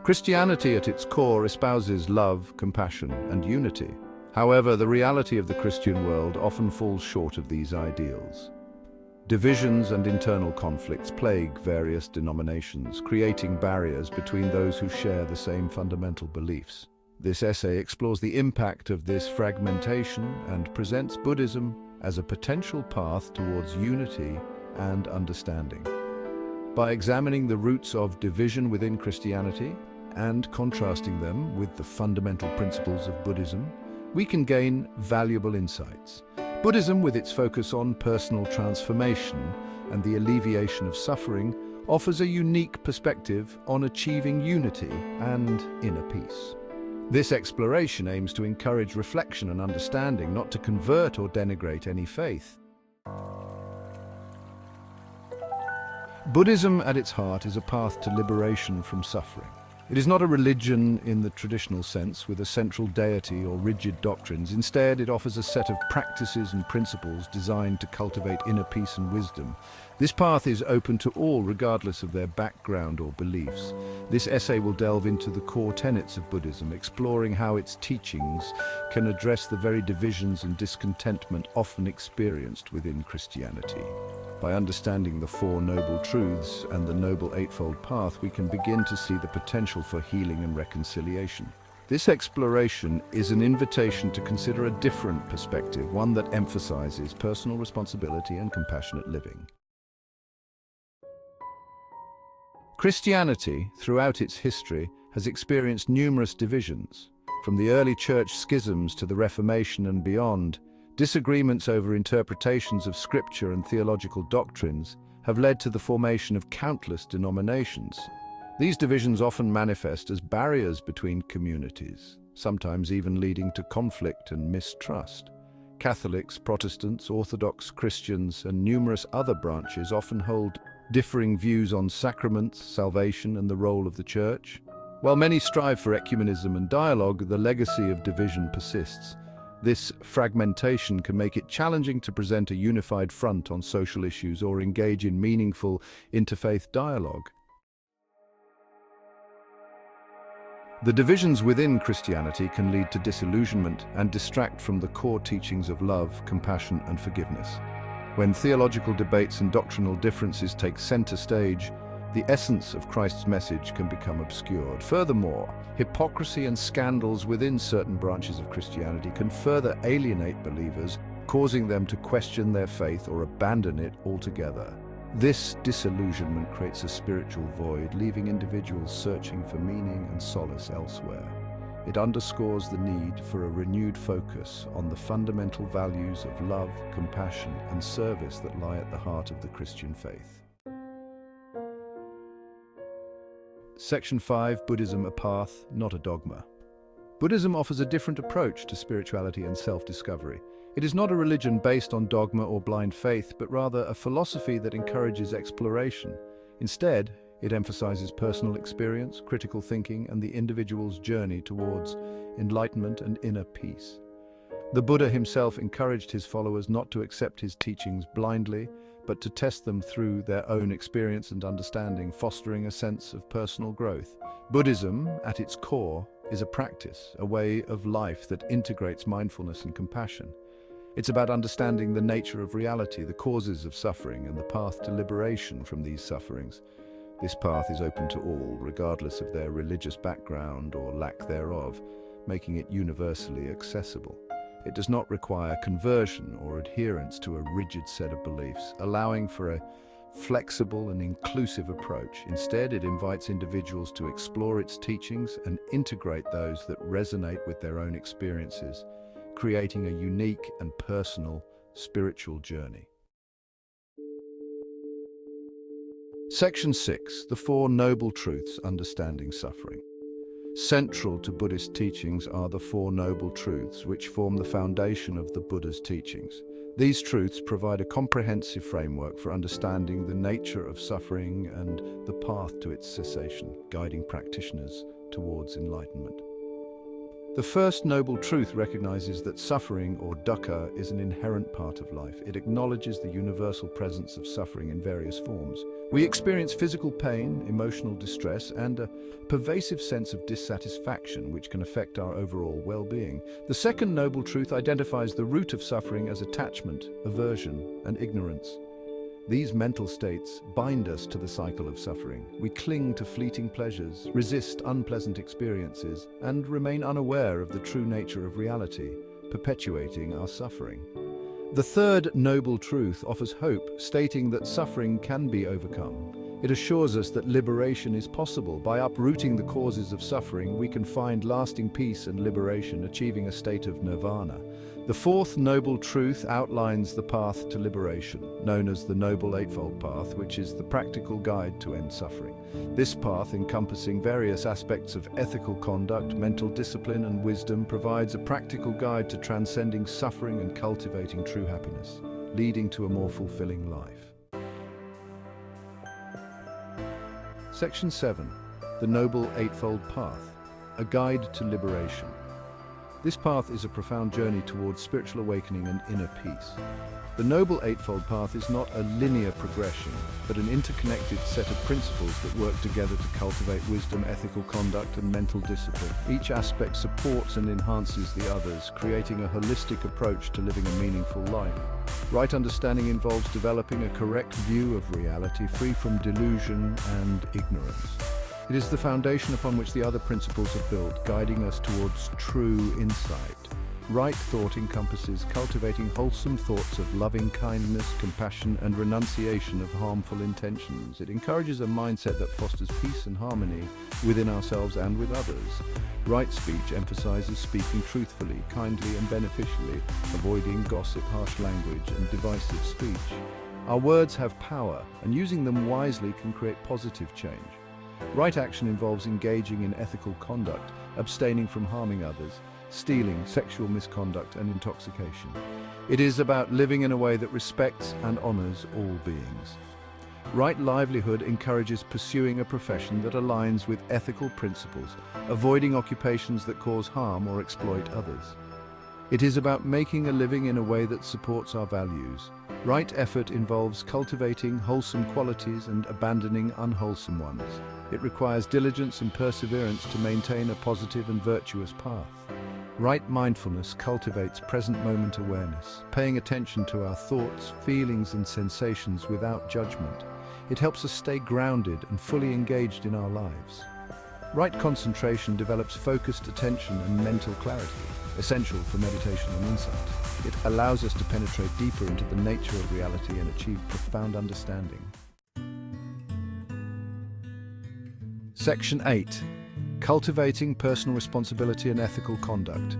Christianity at its core espouses love, compassion, and unity. However, the reality of the Christian world often falls short of these ideals. Divisions and internal conflicts plague various denominations, creating barriers between those who share the same fundamental beliefs. This essay explores the impact of this fragmentation and presents Buddhism as a potential path towards unity and understanding. By examining the roots of division within Christianity and contrasting them with the fundamental principles of Buddhism, we can gain valuable insights. Buddhism, with its focus on personal transformation and the alleviation of suffering, offers a unique perspective on achieving unity and inner peace. This exploration aims to encourage reflection and understanding, not to convert or denigrate any faith. Buddhism at its heart is a path to liberation from suffering. It is not a religion in the traditional sense, with a central deity or rigid doctrines. Instead, it offers a set of practices and principles designed to cultivate inner peace and wisdom. This path is open to all, regardless of their background or beliefs. This essay will delve into the core tenets of Buddhism, exploring how its teachings can address the very divisions and discontentment often experienced within Christianity. By understanding the Four Noble Truths and the Noble Eightfold Path, we can begin to see the potential for healing and reconciliation. This exploration is an invitation to consider a different perspective, one that emphasizes personal responsibility and compassionate living. Christianity, throughout its history, has experienced numerous divisions. From the early church schisms to the Reformation and beyond, disagreements over interpretations of scripture and theological doctrines have led to the formation of countless denominations. These divisions often manifest as barriers between communities, sometimes even leading to conflict and mistrust. Catholics, Protestants, Orthodox Christians, and numerous other branches often hold differing views on sacraments, salvation, and the role of the Church. While many strive for ecumenism and dialogue, the legacy of division persists. This fragmentation can make it challenging to present a unified front on social issues or engage in meaningful interfaith dialogue. The divisions within Christianity can lead to disillusionment and distract from the core teachings of love, compassion, and forgiveness. When theological debates and doctrinal differences take center stage, the essence of Christ's message can become obscured. Furthermore, hypocrisy and scandals within certain branches of Christianity can further alienate believers, causing them to question their faith or abandon it altogether. This disillusionment creates a spiritual void, leaving individuals searching for meaning and solace elsewhere. It underscores the need for a renewed focus on the fundamental values of love, compassion, and service that lie at the heart of the Christian faith. Section 5. Buddhism, a path, not a dogma. Buddhism offers a different approach to spirituality and self-discovery. It is not a religion based on dogma or blind faith, but rather a philosophy that encourages exploration. Instead, it emphasizes personal experience, critical thinking, and the individual's journey towards enlightenment and inner peace. The Buddha himself encouraged his followers not to accept his teachings blindly, but to test them through their own experience and understanding, fostering a sense of personal growth. Buddhism, at its core, is a practice, a way of life that integrates mindfulness and compassion. It's about understanding the nature of reality, the causes of suffering, and the path to liberation from these sufferings. This path is open to all, regardless of their religious background or lack thereof, making it universally accessible. It does not require conversion or adherence to a rigid set of beliefs, allowing for a flexible and inclusive approach. Instead, it invites individuals to explore its teachings and integrate those that resonate with their own experiences, creating a unique and personal spiritual journey. Section 6. The Four Noble Truths, Understanding Suffering. Central to Buddhist teachings are the Four Noble Truths, which form the foundation of the Buddha's teachings. These truths provide a comprehensive framework for understanding the nature of suffering and the path to its cessation, guiding practitioners towards enlightenment. The first noble truth recognizes that suffering, or dukkha, is an inherent part of life. It acknowledges the universal presence of suffering in various forms, We experience physical pain, emotional distress, and a pervasive sense of dissatisfaction which can affect our overall well-being. The second noble truth identifies the root of suffering as attachment, aversion, and ignorance. These mental states bind us to the cycle of suffering. We cling to fleeting pleasures, resist unpleasant experiences, and remain unaware of the true nature of reality, perpetuating our suffering. The third noble truth offers hope, stating that suffering can be overcome. It assures us that liberation is possible. By uprooting the causes of suffering, we can find lasting peace and liberation, achieving a state of nirvana. The fourth noble truth outlines the path to liberation, known as the Noble Eightfold Path, which is the practical guide to end suffering. This path, encompassing various aspects of ethical conduct, mental discipline, and wisdom, provides a practical guide to transcending suffering and cultivating true happiness, leading to a more fulfilling life. Section 7. The Noble Eightfold Path, a guide to liberation. This path is a profound journey towards spiritual awakening and inner peace. The Noble Eightfold Path is not a linear progression, but an interconnected set of principles that work together to cultivate wisdom, ethical conduct, and mental discipline. Each aspect supports and enhances the others, creating a holistic approach to living a meaningful life. Right understanding involves developing a correct view of reality, free from delusion and ignorance. It is the foundation upon which the other principles are built, guiding us towards true insight. Right thought encompasses cultivating wholesome thoughts of loving kindness, compassion, and renunciation of harmful intentions. It encourages a mindset that fosters peace and harmony within ourselves and with others. Right speech emphasizes speaking truthfully, kindly, and beneficially, avoiding gossip, harsh language, and divisive speech. Our words have power, and using them wisely can create positive change. Right action involves engaging in ethical conduct, abstaining from harming others, stealing, sexual misconduct, and intoxication. It is about living in a way that respects and honors all beings. Right livelihood encourages pursuing a profession that aligns with ethical principles, avoiding occupations that cause harm or exploit others. It is about making a living in a way that supports our values. Right effort involves cultivating wholesome qualities and abandoning unwholesome ones. It requires diligence and perseverance to maintain a positive and virtuous path. Right mindfulness cultivates present moment awareness, paying attention to our thoughts, feelings, and sensations without judgment. It helps us stay grounded and fully engaged in our lives. Right concentration develops focused attention and mental clarity, essential for meditation and insight. It allows us to penetrate deeper into the nature of reality and achieve profound understanding. Section 8. Cultivating personal responsibility and ethical conduct.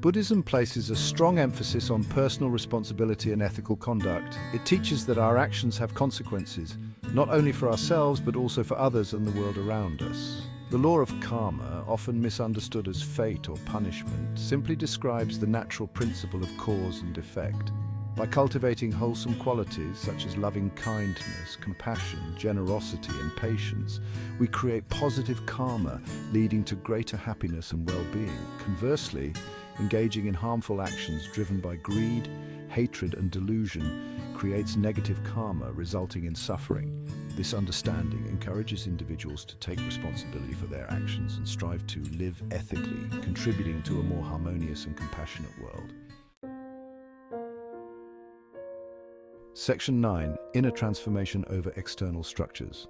Buddhism places a strong emphasis on personal responsibility and ethical conduct. It teaches that our actions have consequences, not only for ourselves but also for others and the world around us. The law of karma, often misunderstood as fate or punishment, simply describes the natural principle of cause and effect. By cultivating wholesome qualities such as loving kindness, compassion, generosity, and patience, we create positive karma, leading to greater happiness and well-being. Conversely, engaging in harmful actions driven by greed, hatred, and delusion creates negative karma, resulting in suffering. This understanding encourages individuals to take responsibility for their actions and strive to live ethically, contributing to a more harmonious and compassionate world. Section 9. Inner transformation over external structures.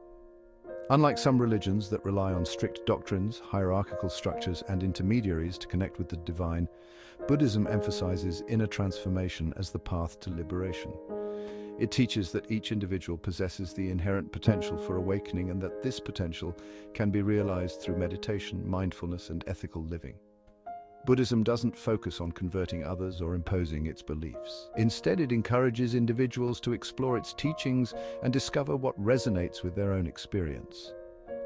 Unlike some religions that rely on strict doctrines, hierarchical structures, and intermediaries to connect with the divine, Buddhism emphasizes inner transformation as the path to liberation. It teaches that each individual possesses the inherent potential for awakening and that this potential can be realized through meditation, mindfulness, and ethical living. Buddhism doesn't focus on converting others or imposing its beliefs. Instead, it encourages individuals to explore its teachings and discover what resonates with their own experience.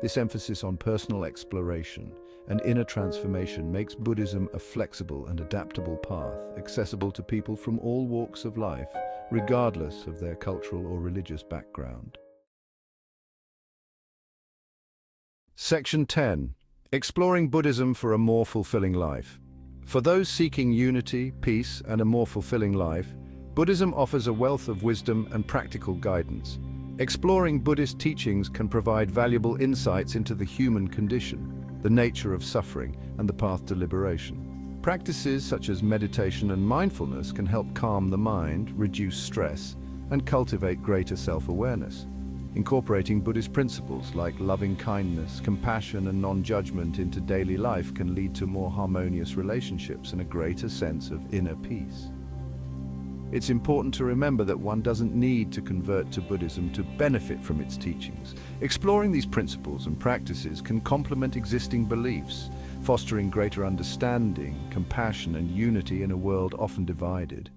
This emphasis on personal exploration and inner transformation makes Buddhism a flexible and adaptable path, accessible to people from all walks of life, regardless of their cultural or religious background. Section 10. Exploring Buddhism for a more fulfilling life. For those seeking unity, peace, and a more fulfilling life, Buddhism offers a wealth of wisdom and practical guidance. Exploring Buddhist teachings can provide valuable insights into the human condition, the nature of suffering, and the path to liberation. Practices such as meditation and mindfulness can help calm the mind, reduce stress, and cultivate greater self-awareness. Incorporating Buddhist principles like loving kindness, compassion, and non-judgment into daily life can lead to more harmonious relationships and a greater sense of inner peace. It's important to remember that one doesn't need to convert to Buddhism to benefit from its teachings. Exploring these principles and practices can complement existing beliefs, fostering greater understanding, compassion, and unity in a world often divided.